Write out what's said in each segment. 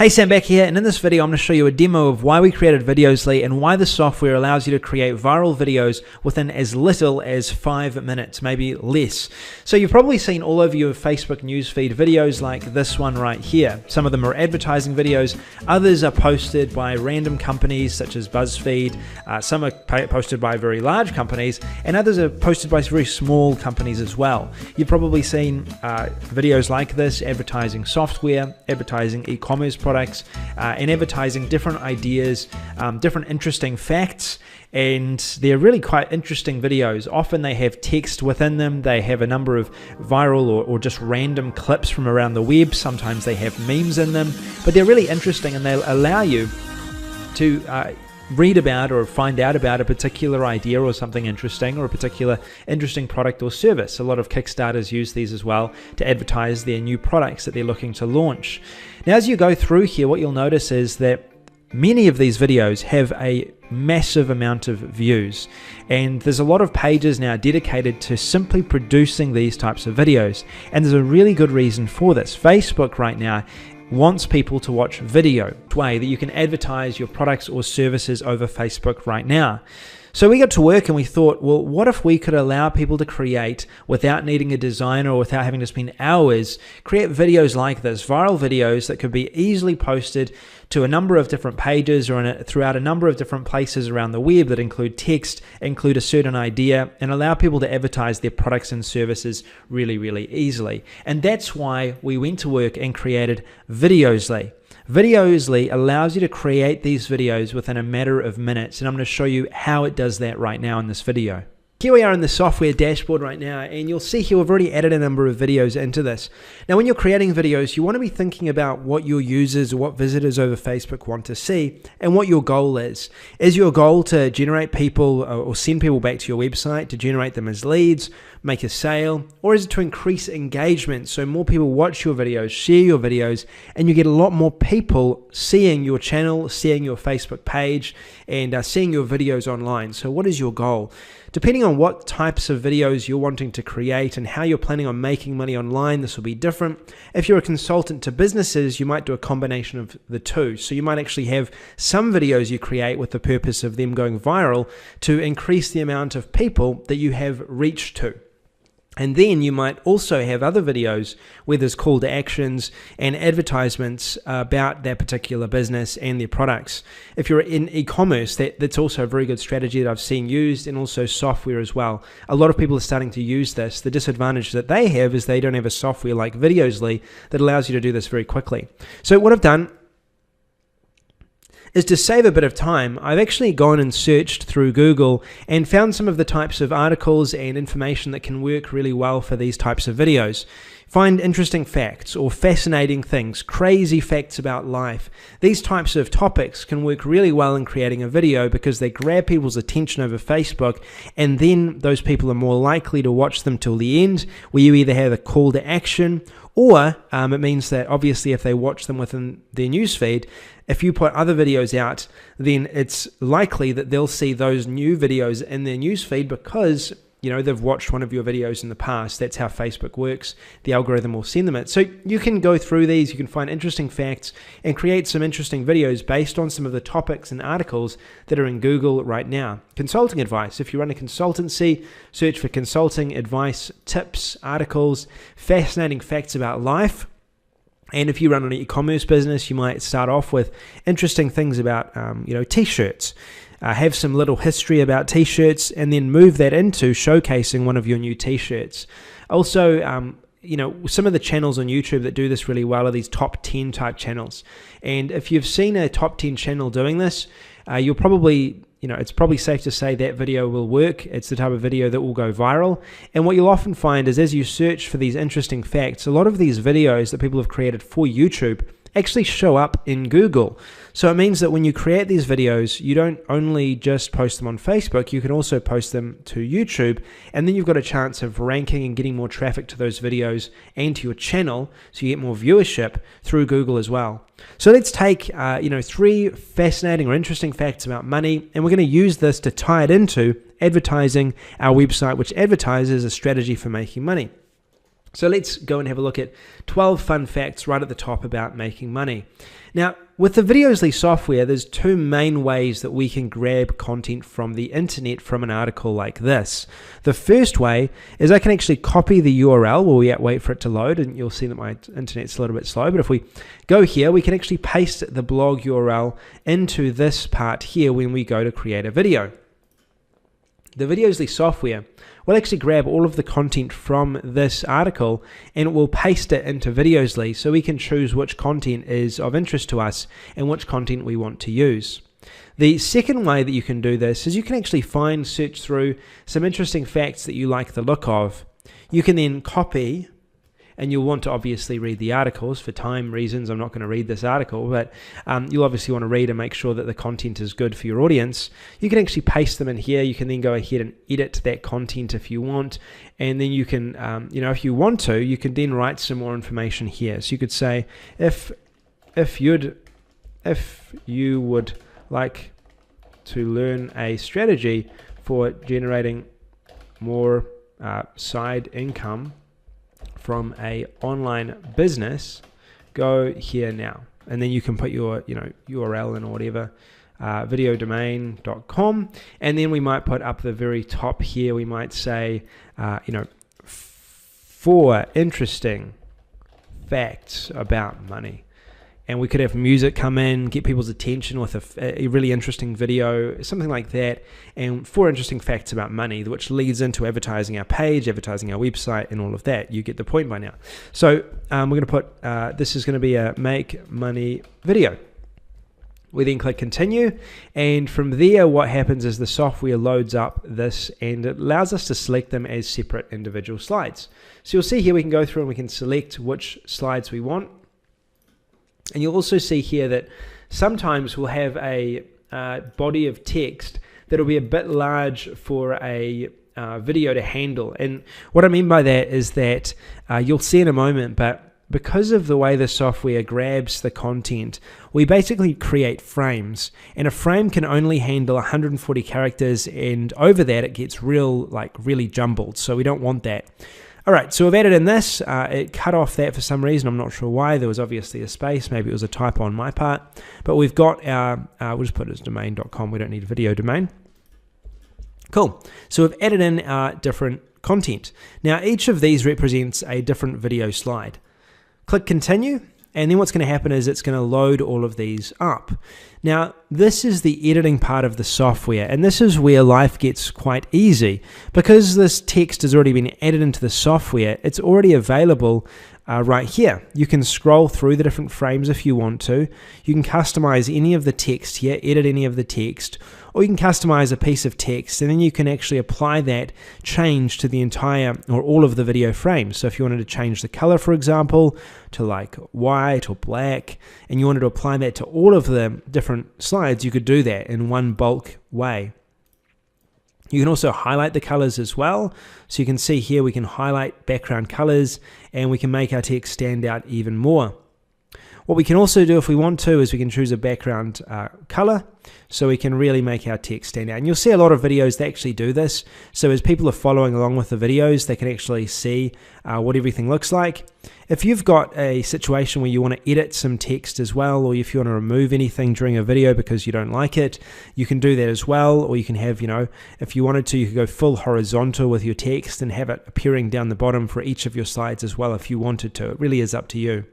Hey, Sam back here, and in this video I'm going to show you a demo of why we created Videosly and why the software allows you to create viral videos within as little as 5 minutes, maybe less. So you've probably seen all over your Facebook newsfeed videos like this one right here. Some of them are advertising videos, others are posted by random companies such as BuzzFeed, some are posted by very large companies, and others are posted by very small companies as well. You've probably seen videos like this advertising software, advertising e-commerce products, and advertising different ideas, different interesting facts, and they're really quite interesting videos. Often they have text within them, they have a number of viral or just random clips from around the web, sometimes they have memes in them, but they're really interesting and they'll allow you to read about or find out about a particular idea or something interesting or a particular interesting product or service. A lot of Kickstarters use these as well to advertise their new products that they're looking to launch. Now, as you go through here, what you'll notice is that many of these videos have a massive amount of views, and there's a lot of pages now dedicated to simply producing these types of videos, and there's a really good reason for this. Facebook right now wants people to watch video, way that you can advertise your products or services over Facebook right now. So we got to work and we thought, well, what if we could allow people to create without needing a designer or without having to spend hours, create videos like this, viral videos that could be easily posted to a number of different pages or throughout a number of different places around the web that include text, include a certain idea, and allow people to advertise their products and services really, really easily. And that's why we went to work and created Videosly. Videosly allows you to create these videos within a matter of minutes, and I'm going to show you how it does that right now in this video. Here we are in the software dashboard right now, and you'll see here we've already added a number of videos into this. Now, when you're creating videos, you want to be thinking about what your users or what visitors over Facebook want to see and what your goal is. Is your goal to generate people or send people back to your website, to generate them as leads, make a sale, or is it to increase engagement so more people watch your videos, share your videos, and you get a lot more people seeing your channel, seeing your Facebook page, and seeing your videos online? So what is your goal? Depending on what types of videos you're wanting to create and how you're planning on making money online, this will be different. If you're a consultant to businesses, you might do a combination of the two. So you might actually have some videos you create with the purpose of them going viral to increase the amount of people that you have reached to. And then you might also have other videos where there's call to actions and advertisements about that particular business and their products. If you're in e-commerce, that's also a very good strategy that I've seen used, and also software as well. A lot of people are starting to use this. The disadvantage that they have is they don't have a software like Videosly that allows you to do this very quickly. So what I've done is to save a bit of time, I've actually gone and searched through Google and found some of the types of articles and information that can work really well for these types of videos. Find interesting facts or fascinating things, crazy facts about life. These types of topics can work really well in creating a video because they grab people's attention over Facebook, and then those people are more likely to watch them till the end, where you either have a call to action, or it means that obviously if they watch them within their newsfeed, if you put other videos out, then it's likely that they'll see those new videos in their newsfeed because they've watched one of your videos in the past. That's how Facebook works. The algorithm will send them it. So you can go through these, you can find interesting facts and create some interesting videos based on some of the topics and articles that are in Google right now. Consulting advice. If you run a consultancy, search for consulting advice, tips, articles, fascinating facts about life. And if you run an e-commerce business, you might start off with interesting things about, t-shirts. Have some little history about t-shirts, and then move that into showcasing one of your new t-shirts. Also, some of the channels on YouTube that do this really well are these top 10 type channels. And if you've seen a top 10 channel doing this, you'll probably, it's probably safe to say that video will work. It's the type of video that will go viral. And what you'll often find is as you search for these interesting facts, a lot of these videos that people have created for YouTube actually show up in Google. So it means that when you create these videos, you don't only just post them on Facebook, you can also post them to YouTube, and then you've got a chance of ranking and getting more traffic to those videos and to your channel, so you get more viewership through Google as well. So let's take 3 fascinating or interesting facts about money, and we're going to use this to tie it into advertising our website, which advertises a strategy for making money. So let's go and have a look at 12 fun facts right at the top about making money. Now, with the Videosly software, there's two main ways that we can grab content from the internet from an article like this. The first way is I can actually copy the URL while we wait for it to load, and you'll see that my internet's a little bit slow, but if we go here, we can actually paste the blog URL into this part here when we go to create a video. The Videosly software will actually grab all of the content from this article and it will paste it into Videosly so we can choose which content is of interest to us and which content we want to use. The second way that you can do this is you can actually search through some interesting facts that you like the look of. You can then copy, and you'll want to obviously read the articles. For time reasons, I'm not going to read this article, but you'll obviously want to read and make sure that the content is good for your audience. You can actually paste them in here. You can then go ahead and edit that content if you want, and then you can, if you want to, you can then write some more information here. So you could say, if you would like to learn a strategy for generating more side income from a online business, go here now. And then you can put your URL in or whatever, videodomain.com, and then we might put up the very top here, we might say 4 interesting facts about money. And we could have music come in, get people's attention with a really interesting video, something like that, and 4 interesting facts about money, which leads into advertising our page, advertising our website, and all of that. You get the point by now. So we're going to put, this is going to be a make money video. We then click continue, and from there what happens is the software loads up this and it allows us to select them as separate individual slides. So you'll see here we can go through and we can select which slides we want. And you'll also see here that sometimes we'll have a body of text that will be a bit large for a video to handle. And what I mean by that is that you'll see in a moment, but because of the way the software grabs the content, we basically create frames, and a frame can only handle 140 characters, and over that it gets really jumbled, so we don't want that. Alright, so we've added in this, it cut off that for some reason, I'm not sure why, there was obviously a space, maybe it was a typo on my part, but we've got our, we'll just put it as domain.com, we don't need video domain. Cool, so we've added in our different content. Now each of these represents a different video slide. Click continue, and then what's going to happen is it's going to load all of these up. Now, this is the editing part of the software, and this is where life gets quite easy. Because this text has already been added into the software, it's already available right here. You can scroll through the different frames if you want to. You can customize any of the text here, edit any of the text, or you can customize a piece of text, and then you can actually apply that change to the entire or all of the video frames. So if you wanted to change the color, for example, to like white or black, and you wanted to apply that to all of the different slides, you could do that in one bulk way. You can also highlight the colors as well. So you can see here we can highlight background colors and we can make our text stand out even more. What we can also do if we want to is we can choose a background color so we can really make our text stand out. And you'll see a lot of videos that actually do this. So as people are following along with the videos, they can actually see what everything looks like. If you've got a situation where you want to edit some text as well, or if you want to remove anything during a video because you don't like it, you can do that as well. Or you can have, if you wanted to, you could go full horizontal with your text and have it appearing down the bottom for each of your slides as well if you wanted to. It really is up to you.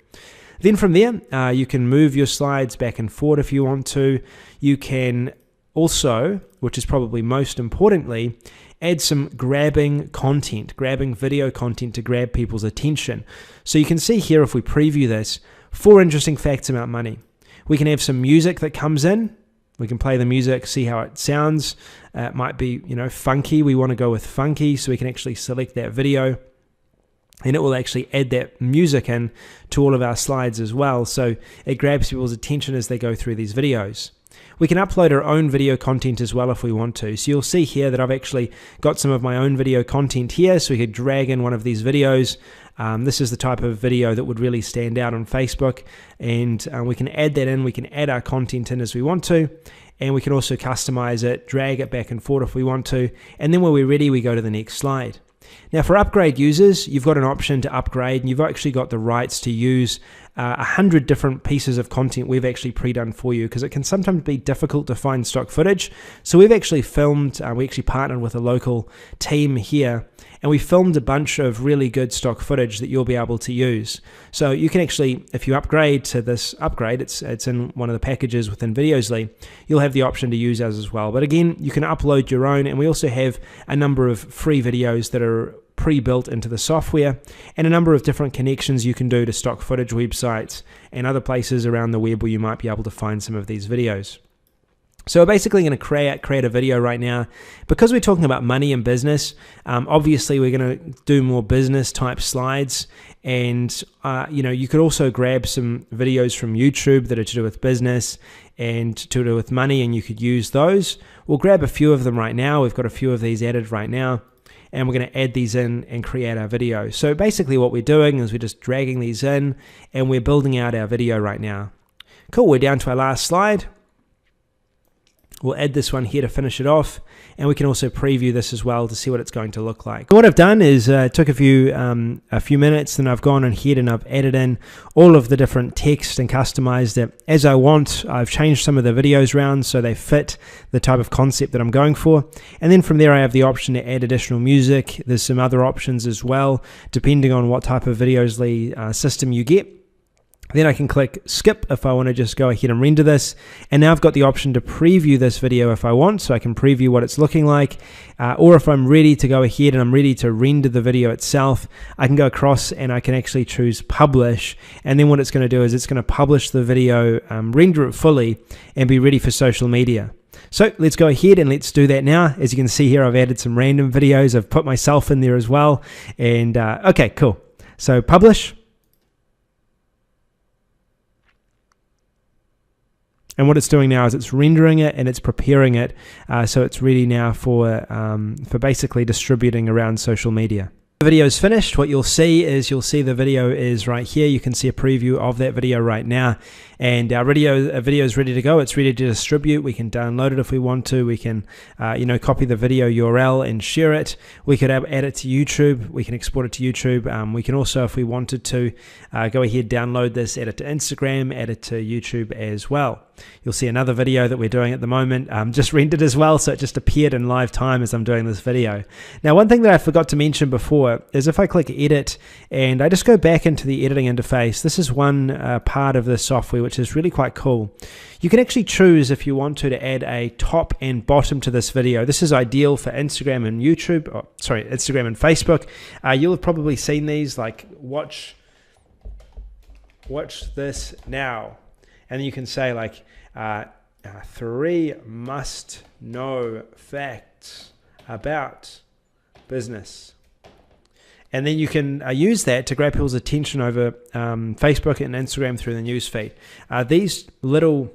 Then from there, you can move your slides back and forward if you want to. You can also, which is probably most importantly, add some grabbing video content to grab people's attention. So you can see here if we preview this, 4 interesting facts about money. We can have some music that comes in. We can play the music, see how it sounds. It might be, funky. We want to go with funky, so we can actually select that video. And it will actually add that music in to all of our slides as well. So it grabs people's attention as they go through these videos. We can upload our own video content as well if we want to. So you'll see here that I've actually got some of my own video content here. So we could drag in one of these videos. This is the type of video that would really stand out on Facebook. And we can add that in. We can add our content in as we want to. And we can also customize it, drag it back and forth if we want to. And then when we're ready, we go to the next slide. Now for upgrade users, you've got an option to upgrade, and you've actually got the rights to use 100 different pieces of content we've actually pre-done for you, because it can sometimes be difficult to find stock footage. So we've actually filmed, we actually partnered with a local team here, and we filmed a bunch of really good stock footage that you'll be able to use. So you can actually, if you upgrade to this upgrade, it's in one of the packages within Videosly, you'll have the option to use ours as well. But again, you can upload your own, and we also have a number of free videos that are pre-built into the software, and a number of different connections you can do to stock footage websites and other places around the web where you might be able to find some of these videos. So we're basically going to create a video right now. Because we're talking about money and business, obviously we're going to do more business type slides, and you could also grab some videos from YouTube that are to do with business and to do with money, and you could use those. We'll grab a few of them right now. We've got a few of these added right now, and we're going to add these in and create our video. So basically what we're doing is we're just dragging these in, and we're building out our video right now. Cool, we're down to our last slide. We'll add this one here to finish it off, and we can also preview this as well to see what it's going to look like. What I've done is took a few minutes, and I've gone ahead and I've added in all of the different text and customized it as I want. I've changed some of the videos around so they fit the type of concept that I'm going for, and then from there I have the option to add additional music. There's some other options as well depending on what type of Videosly system you get. Then I can click skip if I want to just go ahead and render this. And now I've got the option to preview this video if I want, so I can preview what it's looking like. Or if I'm ready to go ahead and I'm ready to render the video itself, I can go across and I can actually choose publish. And then what it's going to do is it's going to publish the video, render it fully, and be ready for social media. So let's go ahead and let's do that now. As you can see here, I've added some random videos. I've put myself in there as well. And okay, cool. So publish. And what it's doing now is it's rendering it and it's preparing it, so it's ready now for basically distributing around social media. The video is finished. What you'll see the video is right here. You can see a preview of that video right now, and our video is ready to go. It's ready to distribute. We can download it if we want to. We can copy the video URL and share it. We could add it to YouTube. We can export it to YouTube. We can also, if we wanted to, go ahead, download this, add it to Instagram, add it to YouTube as well. You'll see another video that we're doing at the moment, just rendered as well, so it just appeared in live time as I'm doing this video. Now, one thing that I forgot to mention before is if I click edit and I just go back into the editing interface, this is one part of the software which is really quite cool. You can actually choose if you want to add a top and bottom to this video. This is ideal for Instagram and YouTube, Instagram and Facebook. You'll have probably seen these, like watch this now. And then you can say like 3 must-know facts about business. And then you can use that to grab people's attention over Facebook and Instagram through the newsfeed. These little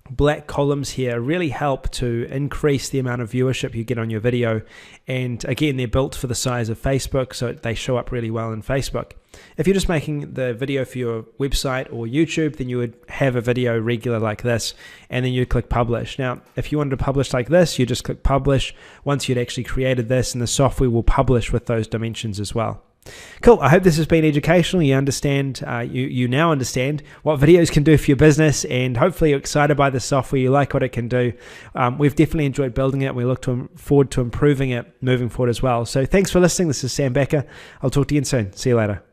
black columns here really help to increase the amount of viewership you get on your video, and again, they're built for the size of Facebook, so they show up really well in Facebook. If you're just making the video for your website or YouTube, then you would have a video regular like this, and then you click publish. Now, if you wanted to publish like this, you just click publish once you'd actually created this, and the software will publish with those dimensions as well. Cool. I hope this has been educational. You understand, you now understand what videos can do for your business, and hopefully you're excited by the software. You like what it can do. We've definitely enjoyed building it. We look forward to improving it moving forward as well. So thanks for listening. This is Sam Becker. I'll talk to you soon. See you later.